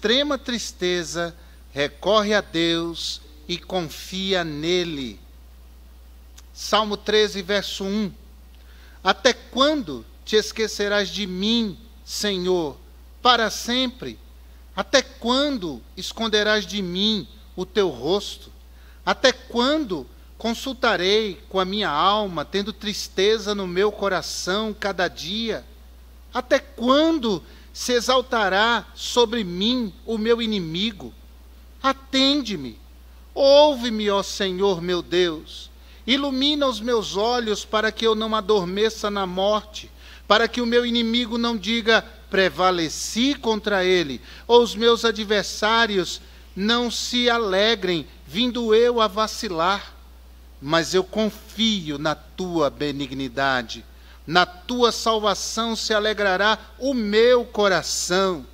extrema tristeza, recorre a Deus e confia nele. Salmo 13, verso 1. Até quando te esquecerás de mim, Senhor, para sempre? Até quando esconderás de mim o teu rosto? Até quando consultarei com a minha alma, tendo tristeza no meu coração cada dia? Até quando se exaltará sobre mim o meu inimigo? Atende-me, ouve-me, ó Senhor meu Deus. Ilumina os meus olhos para que eu não adormeça na morte, para que o meu inimigo não diga, prevaleci contra ele, ou os meus adversários não se alegrem, vindo eu a vacilar. Mas eu confio na tua benignidade, na tua salvação se alegrará o meu coração.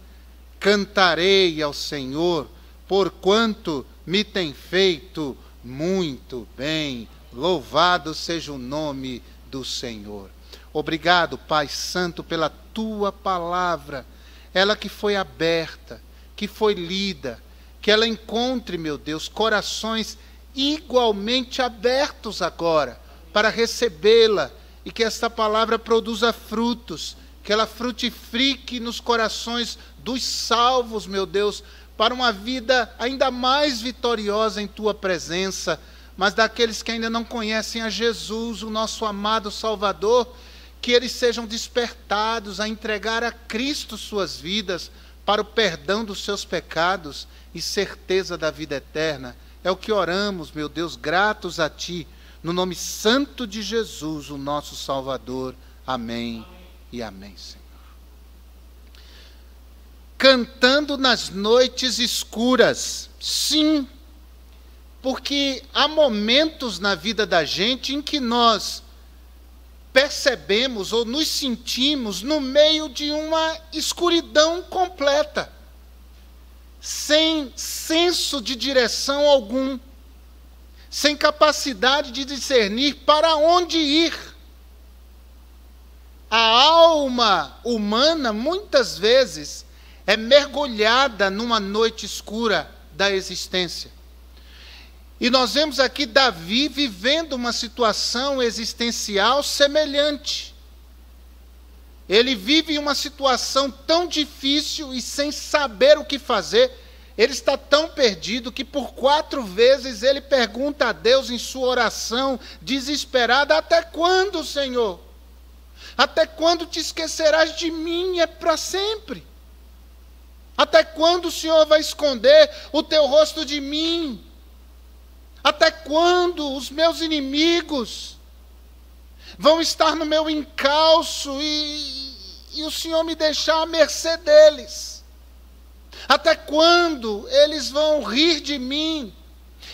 Cantarei ao Senhor, porquanto me tem feito muito bem. Louvado seja o nome do Senhor. Obrigado, Pai Santo, pela tua palavra, ela que foi aberta, que foi lida, que ela encontre, meu Deus, corações igualmente abertos agora, para recebê-la, e que esta palavra produza frutos, que ela frutifique nos corações dos salvos, meu Deus, para uma vida ainda mais vitoriosa em tua presença, mas daqueles que ainda não conhecem a Jesus, o nosso amado Salvador, que eles sejam despertados a entregar a Cristo suas vidas para o perdão dos seus pecados e certeza da vida eterna. É o que oramos, meu Deus, gratos a Ti, no nome santo de Jesus, o nosso Salvador. Amém e amém, Senhor. Cantando nas noites escuras. Sim, porque há momentos na vida da gente em que nós percebemos ou nos sentimos no meio de uma escuridão completa, sem senso de direção algum, sem capacidade de discernir para onde ir. A alma humana, muitas vezes, é mergulhada numa noite escura da existência. E nós vemos aqui Davi vivendo uma situação existencial semelhante. Ele vive uma situação tão difícil e sem saber o que fazer. Ele está tão perdido que por 4 vezes ele pergunta a Deus em sua oração desesperada: até quando, Senhor? Até quando te esquecerás de mim? É para sempre. Até quando o Senhor vai esconder o teu rosto de mim? Até quando os meus inimigos vão estar no meu encalço e o Senhor me deixar à mercê deles? Até quando eles vão rir de mim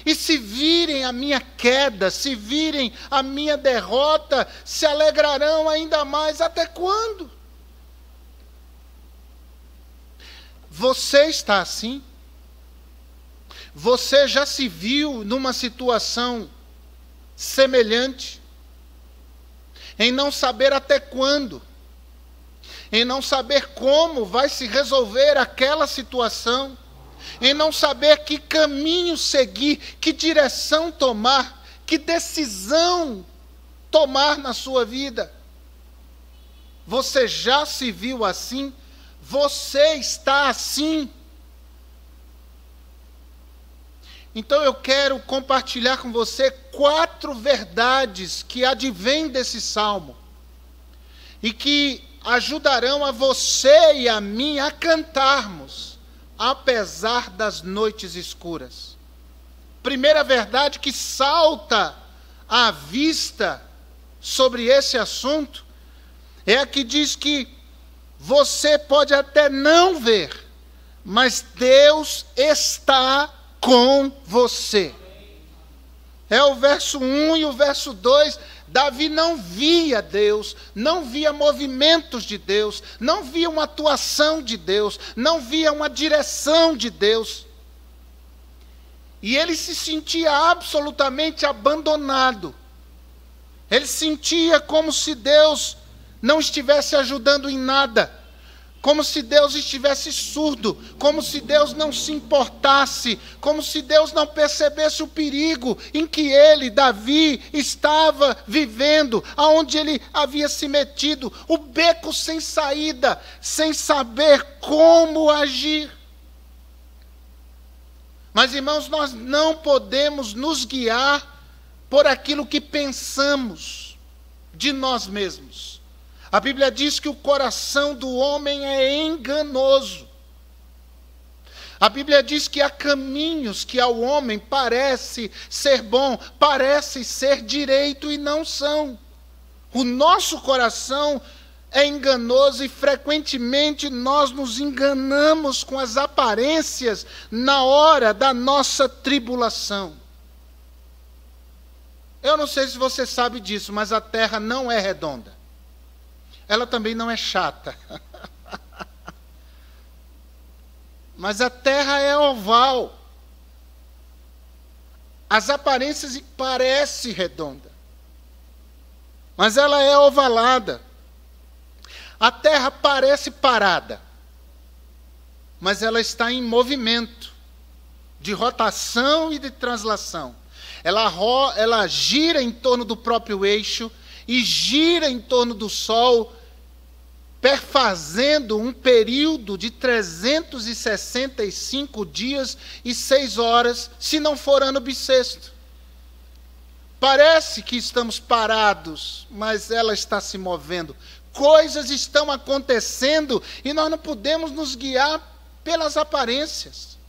e se virem a minha queda, se virem a minha derrota, se alegrarão ainda mais? Até quando? Você está assim? Você já se viu numa situação semelhante? Em não saber até quando, em não saber como vai se resolver aquela situação, em não saber que caminho seguir, que direção tomar, que decisão tomar na sua vida. Você já se viu assim? Você está assim? Então eu quero compartilhar com você 4 verdades que advêm desse salmo e que ajudarão a você e a mim a cantarmos, apesar das noites escuras. Primeira verdade que salta à vista sobre esse assunto é a que diz que você pode até não ver, mas Deus está com você. É o verso 1 e o verso 2. Davi não via Deus, não via movimentos de Deus, não via uma atuação de Deus, não via uma direção de Deus. E ele se sentia absolutamente abandonado. Ele sentia como se Deus não estivesse ajudando em nada. como se Deus estivesse surdo, como se Deus não se importasse, como se Deus não percebesse o perigo em que ele, Davi, estava vivendo, aonde ele havia se metido, o beco sem saída, sem saber como agir. Mas, irmãos, nós não podemos nos guiar por aquilo que pensamos de nós mesmos. A Bíblia diz que o coração do homem é enganoso. A Bíblia diz que há caminhos que ao homem parece ser bom, parece ser direito e não são. O nosso coração é enganoso e frequentemente nós nos enganamos com as aparências na hora da nossa tribulação. Eu não sei se você sabe disso, mas a terra não é redonda. Ela também não é chata. Mas a terra é oval. As aparências parecem redonda, mas ela é ovalada. A terra parece parada, mas ela está em movimento de rotação e de translação. Ela gira em torno do próprio eixo e gira em torno do Sol, perfazendo um período de 365 dias e 6 horas, se não for ano bissexto. Parece que estamos parados, mas ela está se movendo. Coisas estão acontecendo e nós não podemos nos guiar pelas aparências.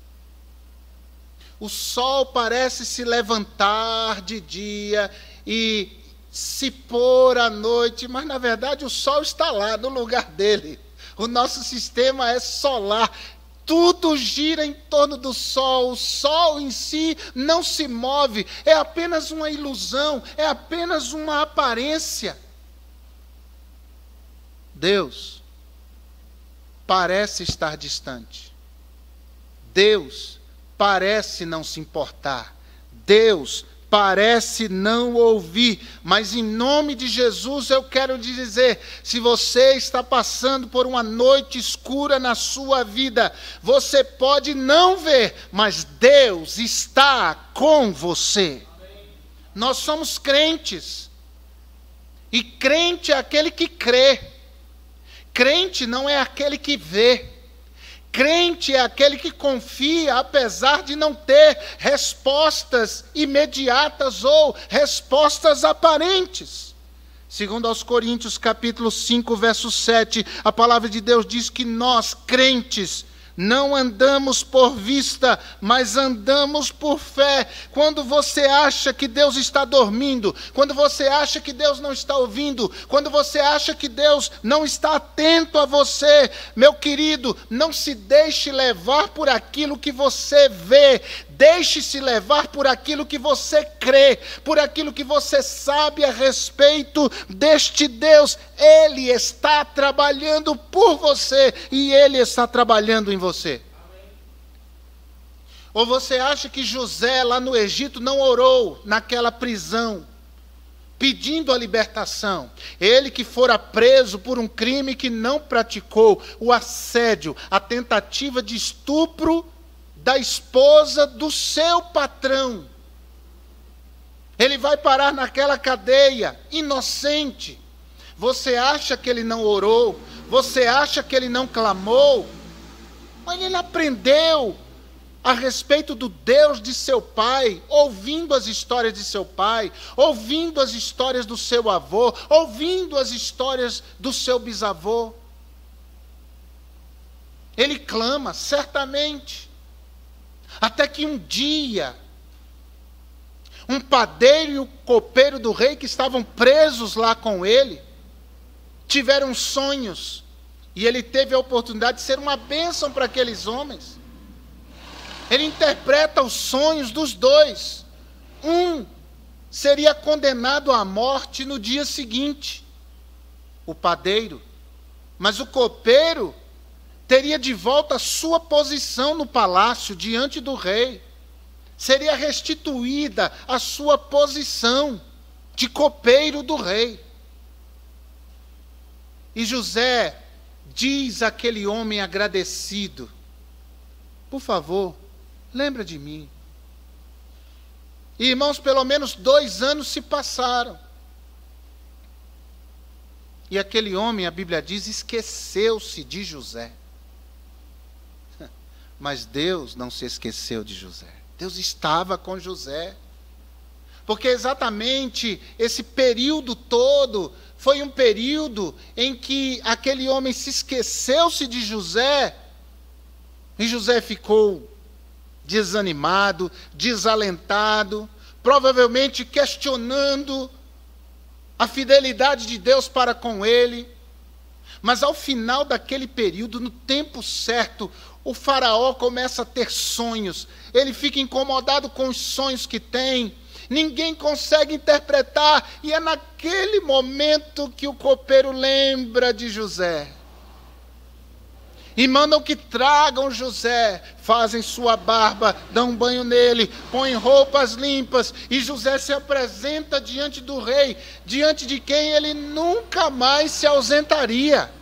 O sol parece se levantar de dia e se pôr à noite, mas na verdade o sol está lá no lugar dele. O nosso sistema é solar. Tudo gira em torno do sol. O sol em si não se move. É apenas uma ilusão, é apenas uma aparência. Deus parece estar distante. Deus parece não se importar. Deus parece não ouvir, mas em nome de Jesus eu quero lhe dizer, se você está passando por uma noite escura na sua vida, você pode não ver, mas Deus está com você. Nós somos crentes, e crente é aquele que crê, crente não é aquele que vê. Crente é aquele que confia, apesar de não ter respostas imediatas ou respostas aparentes. Segundo aos Coríntios, capítulo 5, verso 7, a palavra de Deus diz que nós, crentes, não andamos por vista, mas andamos por fé. Quando você acha que Deus está dormindo, quando você acha que Deus não está ouvindo, quando você acha que Deus não está atento a você, meu querido, não se deixe levar por aquilo que você vê, deixe-se levar por aquilo que você crê, por aquilo que você sabe a respeito deste Deus. Ele está trabalhando por você e Ele está trabalhando em você. Ou você acha que José lá no Egito não orou naquela prisão, pedindo a libertação? Ele que fora preso por um crime que não praticou, o assédio, a tentativa de estupro da esposa do seu patrão. Ele vai parar naquela cadeia, inocente. Você acha que ele não orou? Você acha que ele não clamou? Mas ele aprendeu a respeito do Deus de seu pai, ouvindo as histórias de seu pai, ouvindo as histórias do seu avô, ouvindo as histórias do seu bisavô. Ele clama, certamente, até que um dia, um padeiro e o copeiro do rei que estavam presos lá com ele, tiveram sonhos, e ele teve a oportunidade de ser uma bênção para aqueles homens. Ele interpreta os sonhos dos dois. Um seria condenado à morte no dia seguinte, o padeiro, mas o copeiro teria de volta a sua posição no palácio diante do rei. Seria restituída a sua posição de copeiro do rei. E José, diz aquele homem agradecido: por favor, lembra de mim. E, irmãos, pelo menos 2 anos se passaram. E aquele homem, a Bíblia diz, esqueceu-se de José. Mas Deus não se esqueceu de José. Deus estava com José. Porque exatamente esse período todo foi um período em que aquele homem se esqueceu-se de José. E José ficou desanimado, desalentado, provavelmente questionando a fidelidade de Deus para com ele. Mas ao final daquele período, no tempo certo, o faraó começa a ter sonhos. Ele fica incomodado com os sonhos que tem. Ninguém consegue interpretar. E é naquele momento que o copeiro lembra de José. E mandam que tragam José, fazem sua barba, dão um banho nele, põem roupas limpas, e José se apresenta diante do rei, diante de quem ele nunca mais se ausentaria.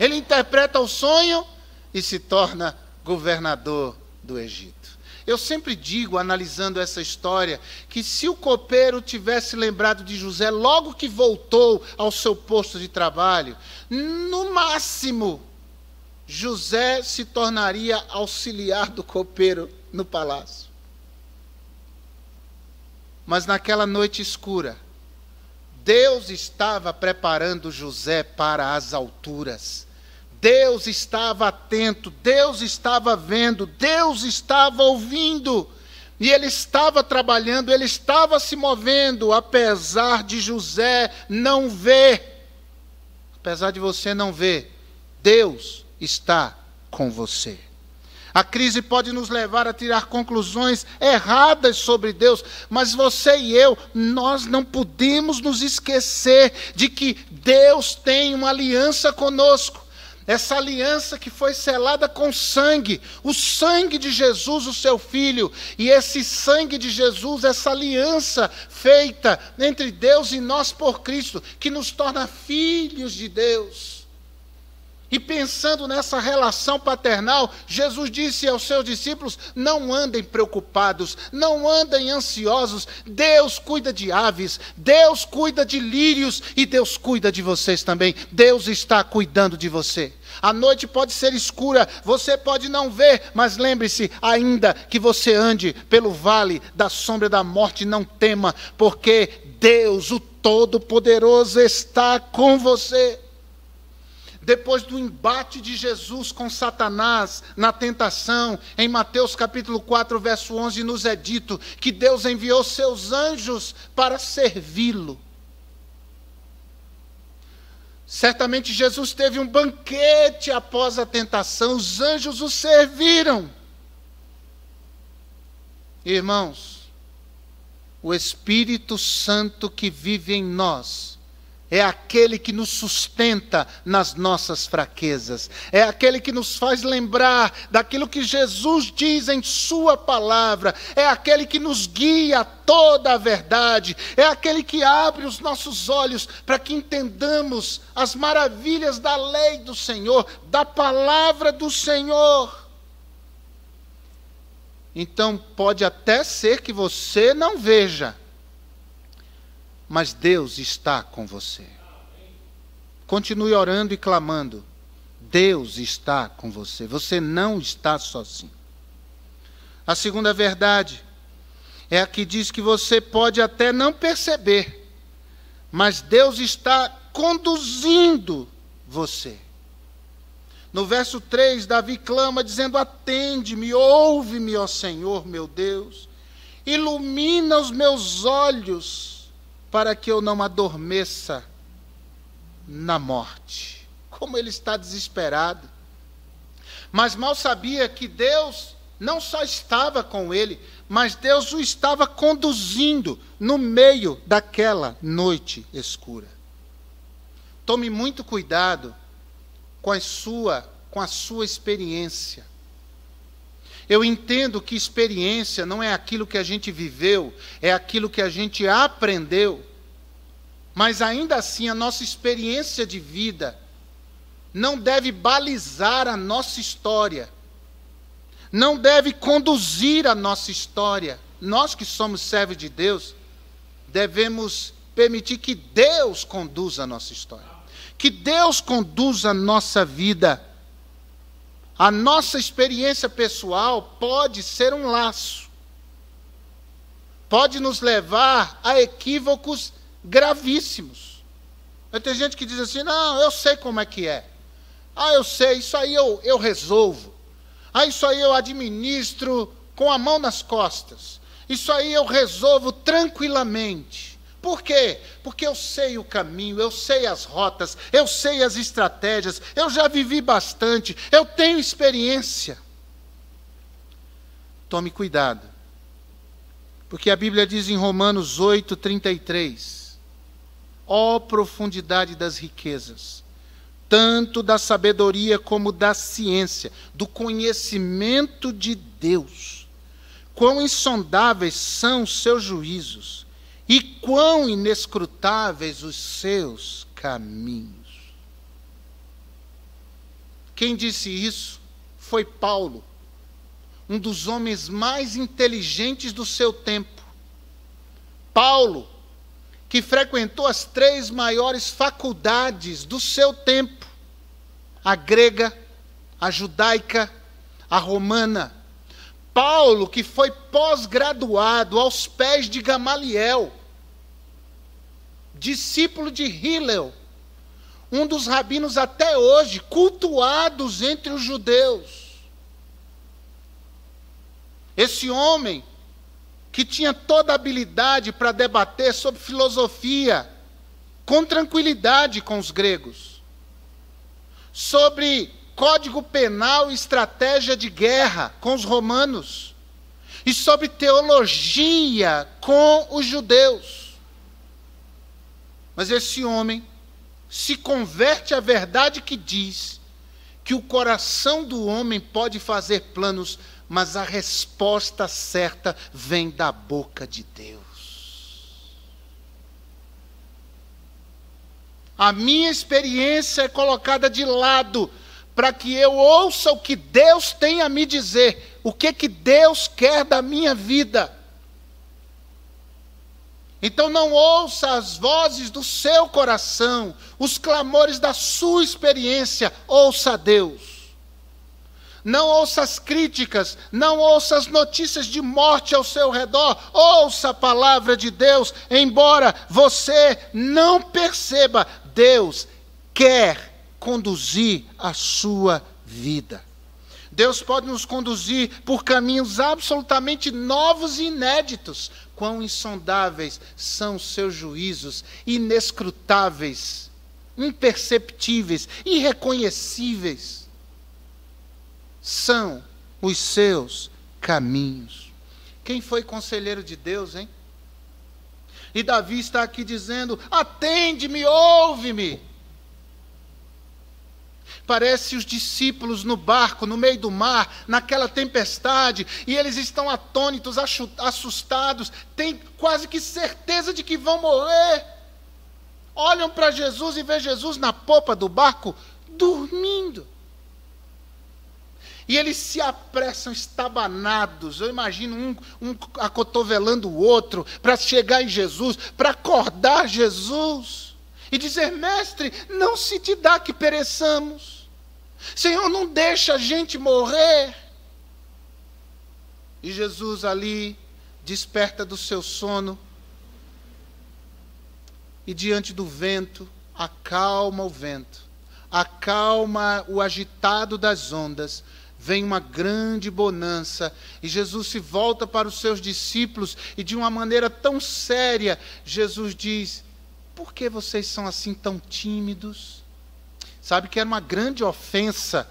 Ele interpreta o sonho e se torna governador do Egito. Eu sempre digo, analisando essa história, que se o copeiro tivesse lembrado de José logo que voltou ao seu posto de trabalho, no máximo, José se tornaria auxiliar do copeiro no palácio. Mas naquela noite escura, Deus estava preparando José para as alturas. Deus estava atento, Deus estava vendo, Deus estava ouvindo. E Ele estava trabalhando, Ele estava se movendo, apesar de José não ver. Apesar de você não ver, Deus está com você. A crise pode nos levar a tirar conclusões erradas sobre Deus, mas você e eu, nós não podemos nos esquecer de que Deus tem uma aliança conosco. Essa aliança que foi selada com sangue, o sangue de Jesus, o seu Filho. E esse sangue de Jesus, essa aliança feita entre Deus e nós por Cristo, que nos torna filhos de Deus. E pensando nessa relação paternal, Jesus disse aos seus discípulos: não andem preocupados, não andem ansiosos. Deus cuida de aves, Deus cuida de lírios e Deus cuida de vocês também. Deus está cuidando de você. A noite pode ser escura, você pode não ver, mas lembre-se, ainda que você ande pelo vale da sombra da morte, não tema, porque Deus, o Todo-Poderoso, está com você. Depois do embate de Jesus com Satanás na tentação, em Mateus capítulo 4, verso 11, nos é dito que Deus enviou seus anjos para servi-lo. Certamente Jesus teve um banquete após a tentação, os anjos o serviram. Irmãos, o Espírito Santo que vive em nós é aquele que nos sustenta nas nossas fraquezas. É aquele que nos faz lembrar daquilo que Jesus diz em sua palavra. É aquele que nos guia a toda a verdade. É aquele que abre os nossos olhos para que entendamos as maravilhas da lei do Senhor, da palavra do Senhor. Então pode até ser que você não veja, mas Deus está com você. Continue orando e clamando. Deus está com você. Você não está sozinho. A segunda verdade é a que diz que você pode até não perceber, mas Deus está conduzindo você. No verso 3, Davi clama dizendo: atende-me, ouve-me, ó Senhor, meu Deus. Ilumina os meus olhos, para que eu não adormeça na morte. Como ele está desesperado. Mas mal sabia que Deus não só estava com ele, mas Deus o estava conduzindo no meio daquela noite escura. Tome muito cuidado com a sua experiência. Eu entendo que experiência não é aquilo que a gente viveu, é aquilo que a gente aprendeu. Mas ainda assim, a nossa experiência de vida não deve balizar a nossa história, não deve conduzir a nossa história. Nós que somos servos de Deus, devemos permitir que Deus conduza a nossa história, que Deus conduza a nossa vida. A nossa experiência pessoal pode ser um laço, pode nos levar a equívocos gravíssimos. Tem gente que diz assim: não, eu sei como é que é. Eu sei, isso aí eu resolvo. Isso aí eu administro com a mão nas costas. Isso aí eu resolvo tranquilamente. Por quê? Porque eu sei o caminho, eu sei as rotas, eu sei as estratégias, eu já vivi bastante, eu tenho experiência. Tome cuidado, porque a Bíblia diz em Romanos 8:33, ó profundidade das riquezas, tanto da sabedoria como da ciência, do conhecimento de Deus. Quão insondáveis são os seus juízos, e quão inescrutáveis os seus caminhos. Quem disse isso foi Paulo, um dos homens mais inteligentes do seu tempo. Paulo, que frequentou as 3 maiores faculdades do seu tempo: a grega, a judaica, a romana. Paulo, que foi pós-graduado aos pés de Gamaliel, discípulo de Hillel, um dos rabinos até hoje cultuados entre os judeus. Esse homem, que tinha toda a habilidade para debater sobre filosofia, com tranquilidade com os gregos, sobre código penal e estratégia de guerra com os romanos, e sobre teologia com os judeus. Mas esse homem se converte à verdade que diz que o coração do homem pode fazer planos, mas a resposta certa vem da boca de Deus. A minha experiência é colocada de lado para que eu ouça o que Deus tem a me dizer, o que Deus quer da minha vida. Então não ouça as vozes do seu coração, os clamores da sua experiência, ouça a Deus. Não ouça as críticas, não ouça as notícias de morte ao seu redor, ouça a palavra de Deus, embora você não perceba, Deus quer conduzir a sua vida. Deus pode nos conduzir por caminhos absolutamente novos e inéditos. Quão insondáveis são os seus juízos, inescrutáveis, imperceptíveis, irreconhecíveis são os seus caminhos. Quem foi conselheiro de Deus, hein? E Davi está aqui dizendo: atende-me, ouve-me. Parece os discípulos no barco, no meio do mar, naquela tempestade, e eles estão atônitos, assustados, têm quase que certeza de que vão morrer. Olham para Jesus e vê Jesus na popa do barco, dormindo. E eles se apressam estabanados. Eu imagino um acotovelando o outro para chegar em Jesus, para acordar Jesus. E dizer: mestre, não se te dá que pereçamos. Senhor, não deixa a gente morrer. E Jesus ali desperta do seu sono e diante do vento, acalma o vento, acalma o agitado das ondas, vem uma grande bonança, e Jesus se volta para os seus discípulos, e de uma maneira tão séria, Jesus diz: por que vocês são assim tão tímidos? Sabe que era uma grande ofensa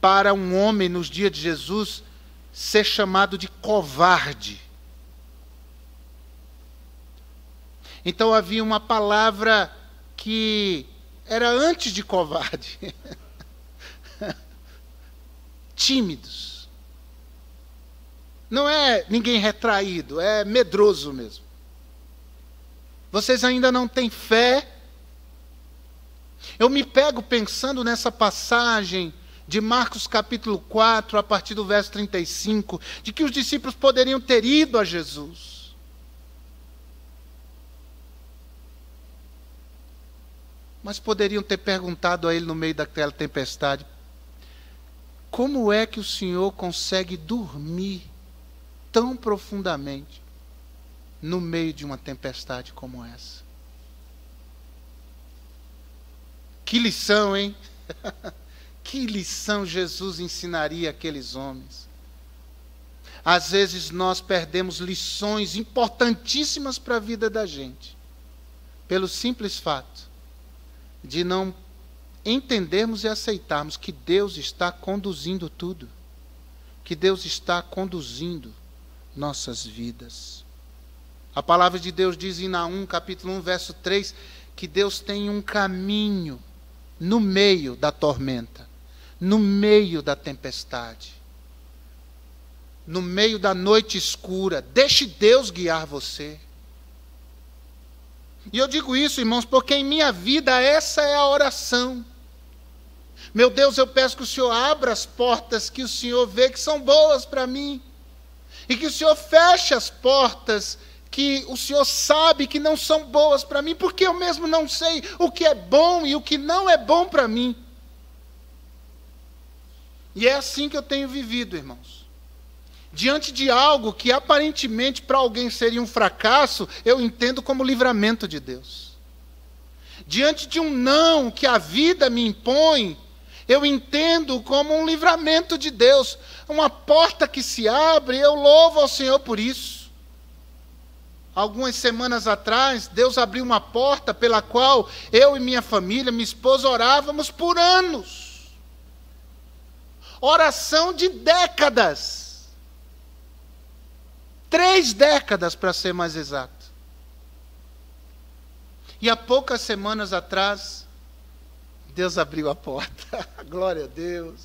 para um homem nos dias de Jesus ser chamado de covarde. Então havia uma palavra que era antes de covarde. Tímidos. Não é ninguém retraído, é medroso mesmo. Vocês ainda não têm fé. Eu me pego pensando nessa passagem de Marcos capítulo 4, a partir do verso 35, de que os discípulos poderiam ter ido a Jesus. Mas poderiam ter perguntado a ele no meio daquela tempestade: como é que o Senhor consegue dormir tão profundamente no meio de uma tempestade como essa? Que lição, hein? Que lição Jesus ensinaria àqueles homens. Às vezes nós perdemos lições importantíssimas para a vida da gente, pelo simples fato de não entendermos e aceitarmos que Deus está conduzindo tudo, que Deus está conduzindo nossas vidas. A palavra de Deus diz em Naum, capítulo 1, verso 3, que Deus tem um caminho no meio da tormenta, no meio da tempestade, no meio da noite escura. Deixe Deus guiar você. E eu digo isso, irmãos, porque em minha vida essa é a oração. Meu Deus, eu peço que o Senhor abra as portas que o Senhor vê que são boas para mim, e que o Senhor feche as portas que o Senhor sabe que não são boas para mim, porque eu mesmo não sei o que é bom e o que não é bom para mim. E é assim que eu tenho vivido, irmãos. Diante de algo que aparentemente para alguém seria um fracasso, eu entendo como livramento de Deus. Diante de um não que a vida me impõe, eu entendo como um livramento de Deus. Uma porta que se abre, eu louvo ao Senhor por isso. Algumas semanas atrás, Deus abriu uma porta pela qual eu e minha família, minha esposa, orávamos por anos. Oração de décadas. 3 décadas, para ser mais exato. E há poucas semanas atrás, Deus abriu a porta. Glória a Deus.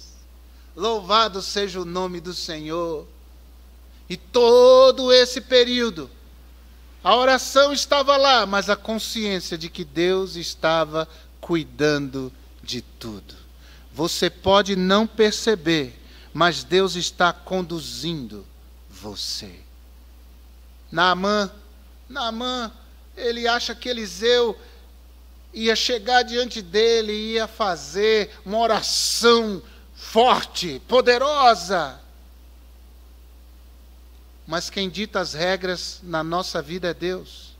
Louvado seja o nome do Senhor. E todo esse período, a oração estava lá, mas a consciência de que Deus estava cuidando de tudo. Você pode não perceber, mas Deus está conduzindo você. Naamã, ele acha que Eliseu ia chegar diante dele e ia fazer uma oração forte, poderosa. Mas quem dita as regras na nossa vida é Deus.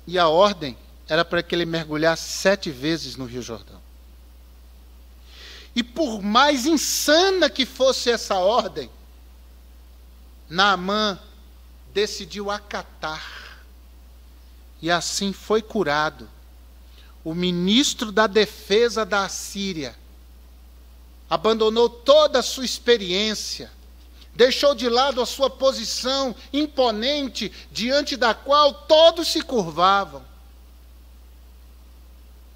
E a ordem era para que ele mergulhasse 7 vezes no Rio Jordão. E por mais insana que fosse essa ordem, Naamã decidiu acatar. E assim foi curado. O ministro da defesa da Assíria abandonou toda a sua experiência, deixou de lado a sua posição imponente, diante da qual todos se curvavam,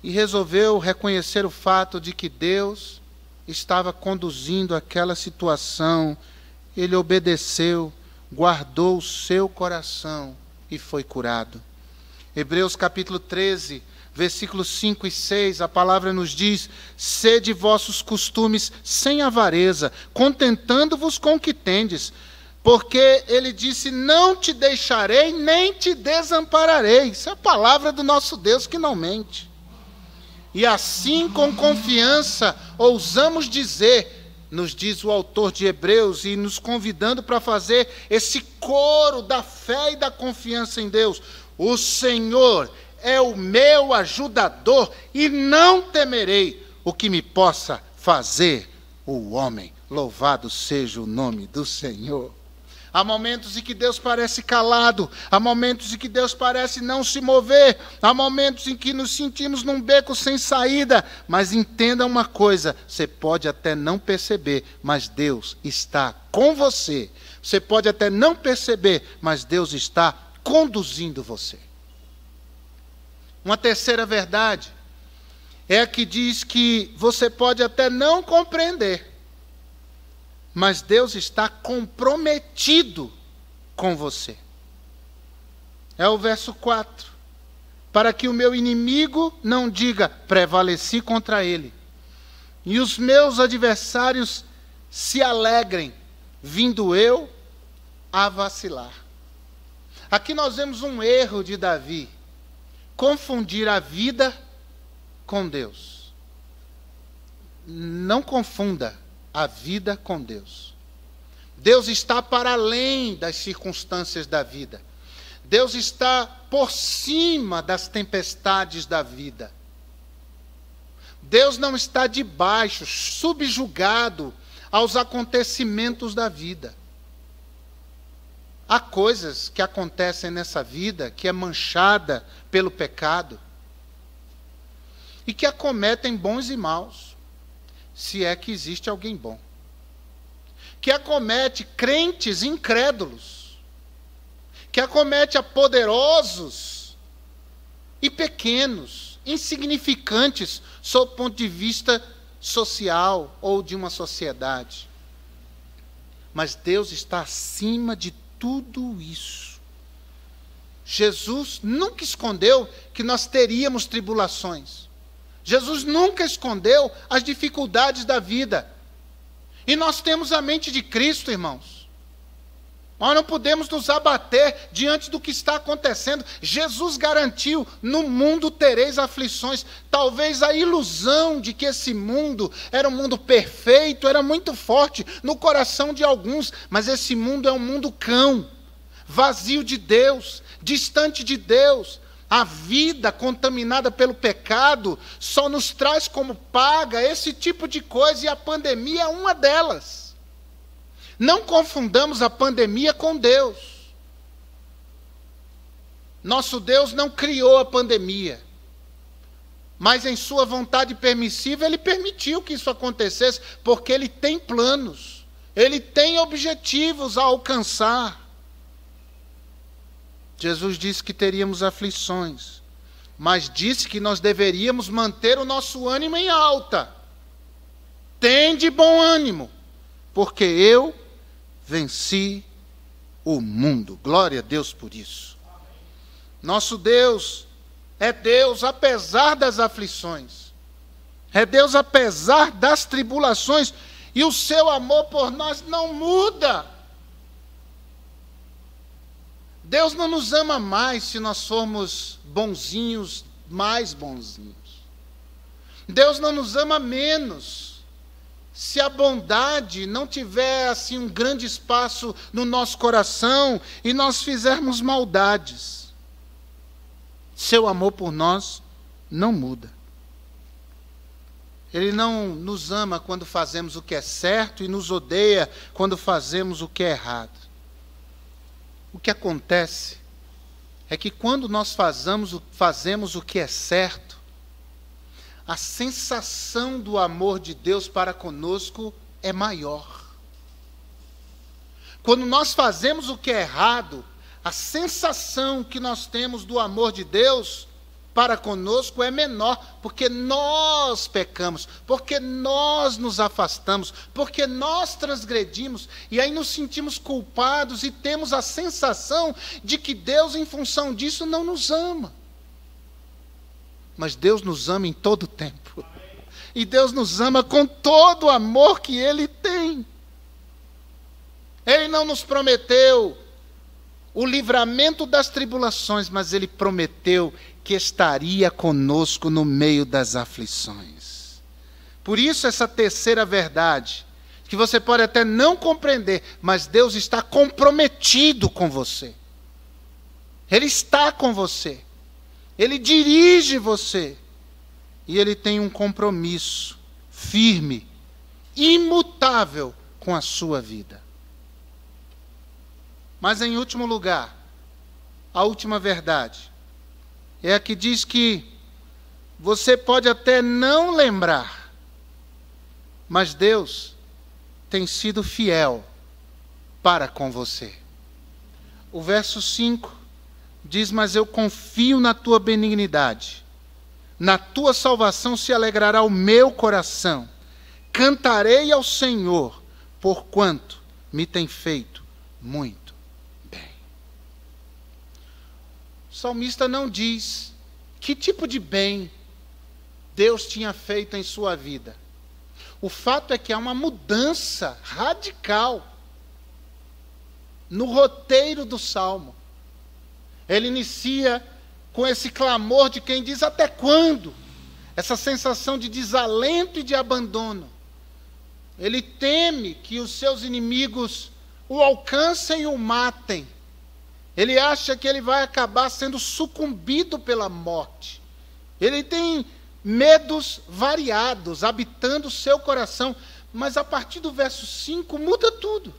e resolveu reconhecer o fato de que Deus estava conduzindo aquela situação. Ele obedeceu, guardou o seu coração e foi curado. Hebreus capítulo 13, versículos 5 e 6, a palavra nos diz: sede vossos costumes sem avareza, contentando-vos com o que tendes, porque ele disse: não te deixarei, nem te desampararei. Isso é a palavra do nosso Deus que não mente. E assim, com confiança, ousamos dizer, nos diz o autor de Hebreus, e nos convidando para fazer esse coro da fé e da confiança em Deus: o Senhor é o meu ajudador, e não temerei o que me possa fazer o homem. Louvado seja o nome do Senhor. Há momentos em que Deus parece calado, há momentos em que Deus parece não se mover, há momentos em que nos sentimos num beco sem saída, mas entenda uma coisa: você pode até não perceber, mas Deus está com você. Você pode até não perceber, mas Deus está conduzindo você. Uma terceira verdade é a que diz que você pode até não compreender, mas Deus está comprometido com você. É o verso 4. para que o meu inimigo não diga, prevaleci contra ele, e os meus adversários se alegrem, vindo eu a vacilar. Aqui nós vemos um erro de Davi, confundir a vida com Deus. Não confunda a vida com Deus. Deus está para além das circunstâncias da vida. Deus está por cima das tempestades da vida. Deus não está debaixo, subjugado aos acontecimentos da vida. Há coisas que acontecem nessa vida que é manchada pelo pecado e que acometem bons e maus, se é que existe alguém bom. Que acomete crentes incrédulos, que acomete a poderosos e pequenos, insignificantes, sob o ponto de vista social ou de uma sociedade. Mas Deus está acima de tudo isso. Jesus nunca escondeu que nós teríamos tribulações. Jesus nunca escondeu as dificuldades da vida. E nós temos a mente de Cristo, irmãos. Nós não podemos nos abater diante do que está acontecendo. Jesus garantiu, no mundo tereis aflições. Talvez a ilusão de que esse mundo era um mundo perfeito era muito forte no coração de alguns. Mas esse mundo é um mundo cão, vazio de Deus, distante de Deus. A vida contaminada pelo pecado só nos traz como paga esse tipo de coisa, e a pandemia é uma delas. Não confundamos a pandemia com Deus. Nosso Deus não criou a pandemia, mas em sua vontade permissiva Ele permitiu que isso acontecesse, porque Ele tem planos, Ele tem objetivos a alcançar. Jesus disse que teríamos aflições, mas disse que nós deveríamos manter o nosso ânimo em alta. Tende bom ânimo, porque eu venci o mundo. Glória a Deus por isso. Nosso Deus é Deus apesar das aflições, é Deus apesar das tribulações, e o seu amor por nós não muda. Deus não nos ama mais se nós formos bonzinhos, mais bonzinhos. Deus não nos ama menos se a bondade não tiver assim um grande espaço no nosso coração e nós fizermos maldades. Seu amor por nós não muda. Ele não nos ama quando fazemos o que é certo e nos odeia quando fazemos o que é errado. O que acontece é que quando nós fazemos o que é certo, a sensação do amor de Deus para conosco é maior. Quando nós fazemos o que é errado, a sensação que nós temos do amor de Deus para conosco é menor, porque nós pecamos, porque nós nos afastamos, porque nós transgredimos, e aí nos sentimos culpados e temos a sensação de que Deus, em função disso, não nos ama. Mas Deus nos ama em todo o tempo, e Deus nos ama com todo o amor que Ele tem. Ele não nos prometeu o livramento das tribulações, mas Ele prometeu que estaria conosco no meio das aflições. Por isso essa terceira verdade, que você pode até não compreender, mas Deus está comprometido com você. Ele está com você. Ele dirige você. E Ele tem um compromisso firme, imutável com a sua vida. Mas em último lugar, a última verdade é a que diz que você pode até não lembrar, mas Deus tem sido fiel para com você. O verso 5 diz: mas eu confio na tua benignidade, na tua salvação se alegrará o meu coração, cantarei ao Senhor, porquanto me tem feito muito bem. O salmista não diz que tipo de bem Deus tinha feito em sua vida. O fato é que há uma mudança radical no roteiro do Salmo. Ele inicia com esse clamor de quem diz: até quando? Essa sensação de desalento e de abandono. Ele teme que os seus inimigos o alcancem e o matem. Ele acha que ele vai acabar sendo sucumbido pela morte. Ele tem medos variados habitando o seu coração. Mas a partir do verso 5 muda tudo.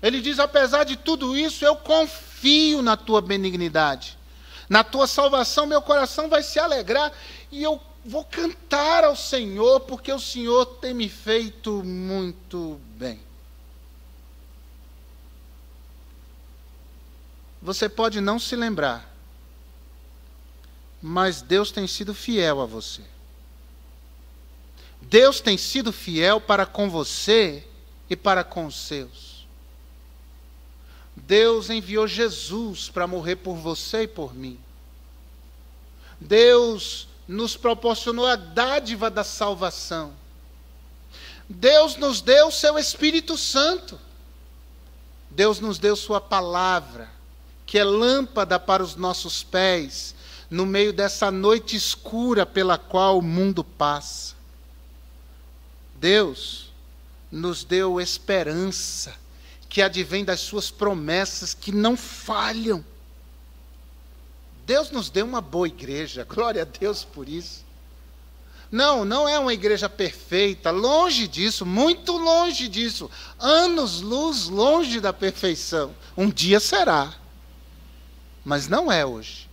Ele diz: apesar de tudo isso, eu confio na tua benignidade. Na tua salvação, meu coração vai se alegrar. E eu vou cantar ao Senhor, porque o Senhor tem me feito muito bem. Você pode não se lembrar, mas Deus tem sido fiel a você. Deus tem sido fiel para com você e para com os seus. Deus enviou Jesus para morrer por você e por mim. Deus nos proporcionou a dádiva da salvação. Deus nos deu o seu Espírito Santo. Deus nos deu sua palavra, que é lâmpada para os nossos pés, no meio dessa noite escura pela qual o mundo passa. Deus nos deu esperança, que advém das suas promessas, que não falham. Deus nos deu uma boa igreja, glória a Deus por isso. Não é uma igreja perfeita, longe disso, muito longe disso. Anos-luz longe da perfeição. Um dia será, mas não é hoje.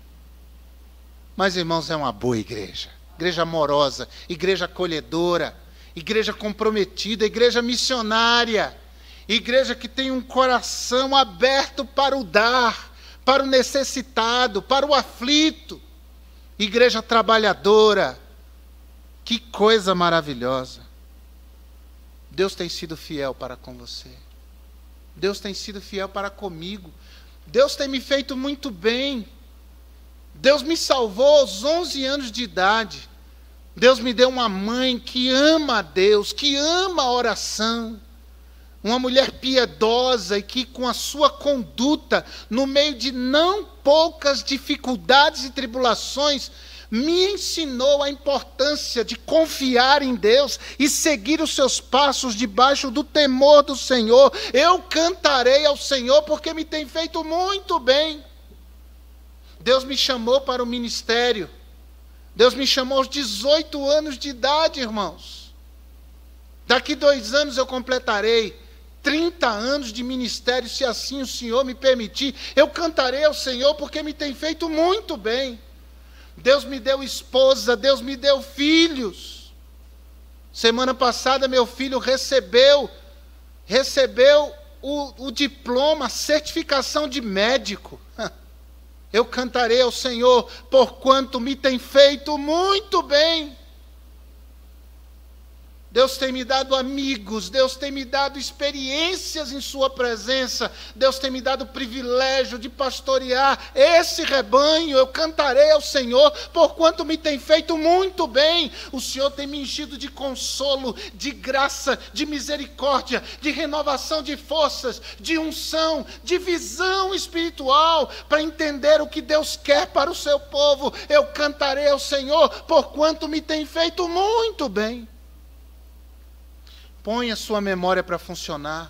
Mas, irmãos, é uma boa igreja. Igreja amorosa, igreja acolhedora, igreja comprometida, igreja missionária. Igreja que tem um coração aberto para o dar, para o necessitado, para o aflito. Igreja trabalhadora. Que coisa maravilhosa. Deus tem sido fiel para com você. Deus tem sido fiel para comigo. Deus tem me feito muito bem. Deus me salvou aos 11 anos de idade. Deus me deu uma mãe que ama a Deus, que ama a oração. Uma mulher piedosa e que, com a sua conduta, no meio de não poucas dificuldades e tribulações, me ensinou a importância de confiar em Deus e seguir os seus passos debaixo do temor do Senhor. Eu cantarei ao Senhor porque me tem feito muito bem. Deus me chamou para o ministério. Deus me chamou aos 18 anos de idade, irmãos. Daqui 2 anos eu completarei 30 anos de ministério, se assim o Senhor me permitir. Eu cantarei ao Senhor porque me tem feito muito bem. Deus me deu esposa, Deus me deu filhos. Semana passada meu filho recebeu o diploma, a certificação de médico. Eu cantarei ao Senhor, porquanto me tem feito muito bem. Deus tem me dado amigos, Deus tem me dado experiências em sua presença, Deus tem me dado o privilégio de pastorear esse rebanho. Eu cantarei ao Senhor, porquanto me tem feito muito bem. O Senhor tem me enchido de consolo, de graça, de misericórdia, de renovação de forças, de unção, de visão espiritual, para entender o que Deus quer para o seu povo. Eu cantarei ao Senhor, porquanto me tem feito muito bem. Põe a sua memória para funcionar.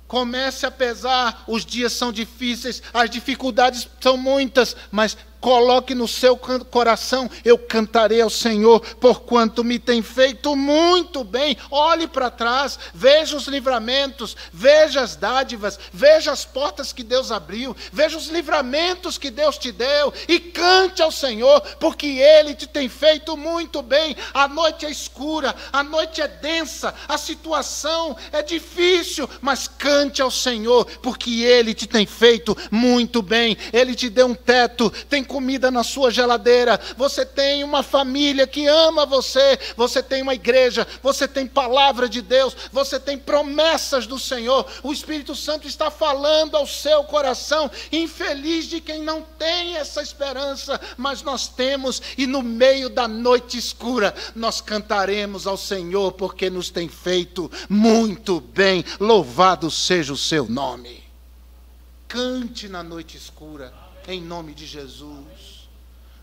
Comece a pesar. Os dias são difíceis, as dificuldades são muitas, mas coloque no seu coração: eu cantarei ao Senhor, porquanto me tem feito muito bem. Olhe para trás, veja os livramentos, veja as dádivas, veja as portas que Deus abriu, veja os livramentos que Deus te deu, e cante ao Senhor, porque Ele te tem feito muito bem. A noite é escura, a noite é densa, a situação é difícil, mas cante ao Senhor, porque Ele te tem feito muito bem. Ele te deu um teto, tem comida na sua geladeira, você tem uma família que ama você, você tem uma igreja, você tem palavra de Deus, você tem promessas do Senhor. O Espírito Santo está falando ao seu coração. Infeliz de quem não tem essa esperança, mas nós temos, e no meio da noite escura nós cantaremos ao Senhor, porque nos tem feito muito bem. Louvado seja o seu nome. Cante na noite escura, em nome de Jesus.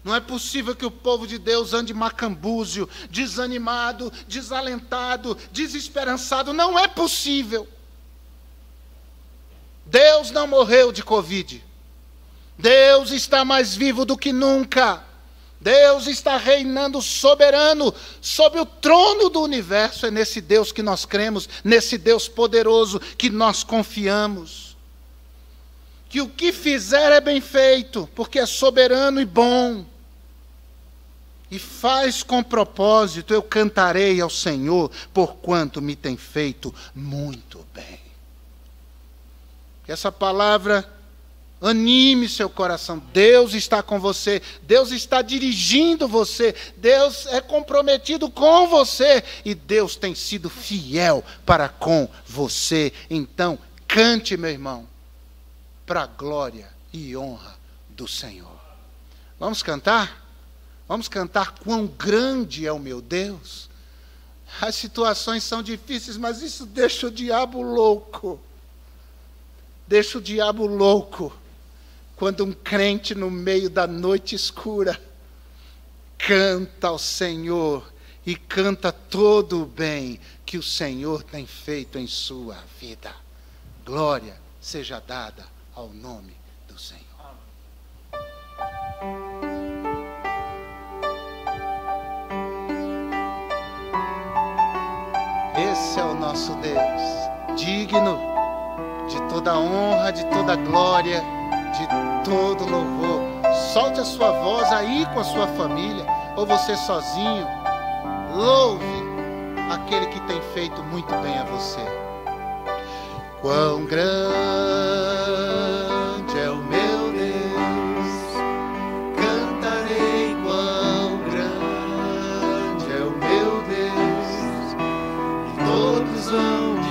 Não é possível que o povo de Deus ande macambúzio, desanimado, desalentado, desesperançado. Não é possível. Deus não morreu de Covid. Deus está mais vivo do que nunca. Deus está reinando soberano sobre o trono do universo. É nesse Deus que nós cremos, nesse Deus poderoso que nós confiamos. Que o que fizer é bem feito, porque é soberano e bom. E faz com propósito. Eu cantarei ao Senhor, porquanto me tem feito muito bem. Que essa palavra anime seu coração. Deus está com você. Deus está dirigindo você. Deus é comprometido com você. E Deus tem sido fiel para com você. Então, cante, meu irmão, para a glória e honra do Senhor. Vamos cantar? Vamos cantar quão grande é o meu Deus. As situações são difíceis, mas isso deixa o diabo louco. Deixa o diabo louco. Quando um crente no meio da noite escura canta ao Senhor e canta todo o bem que o Senhor tem feito em sua vida. Glória seja dada ao nome do Senhor. Esse é o nosso Deus, digno de toda honra, de toda glória, de todo louvor. Solte a sua voz aí com a sua família, ou você sozinho. Louve aquele que tem feito muito bem a você. Quão grande é o meu Deus, cantarei quão grande é o meu Deus, e todos vão de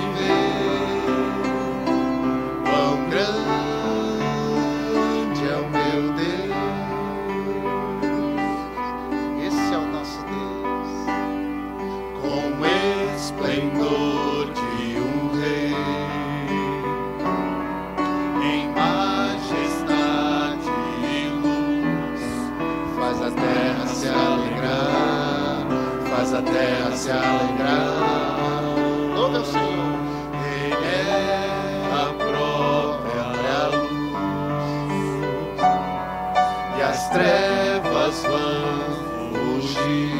a terra se alegrar. Louve ao Senhor. Ele é a própria luz, e as trevas vão fugir.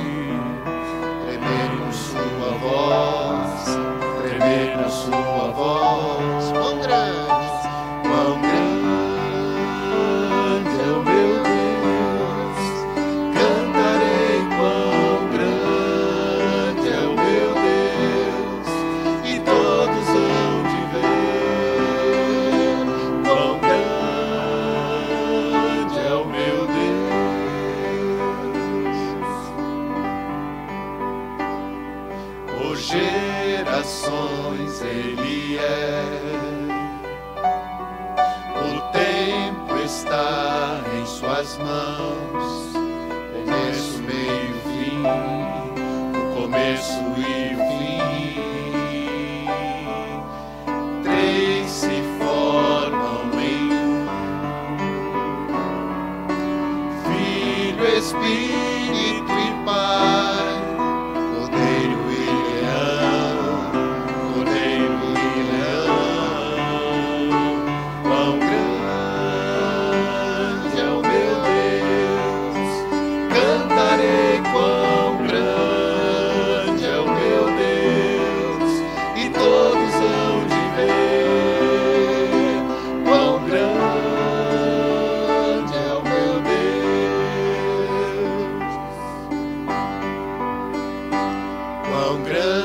Tremer sua voz, tremer sua voz. Quão grande, quão grande é o meu Deus, cantarei quão grande é o meu Deus, e todos hão de ver quão grande é o meu Deus. Por gerações Ele é, o tempo está em suas mãos, começo, meio, fim, o começo e o fim. Três se formam em um: Filho, Espírito e Pai. Quão grande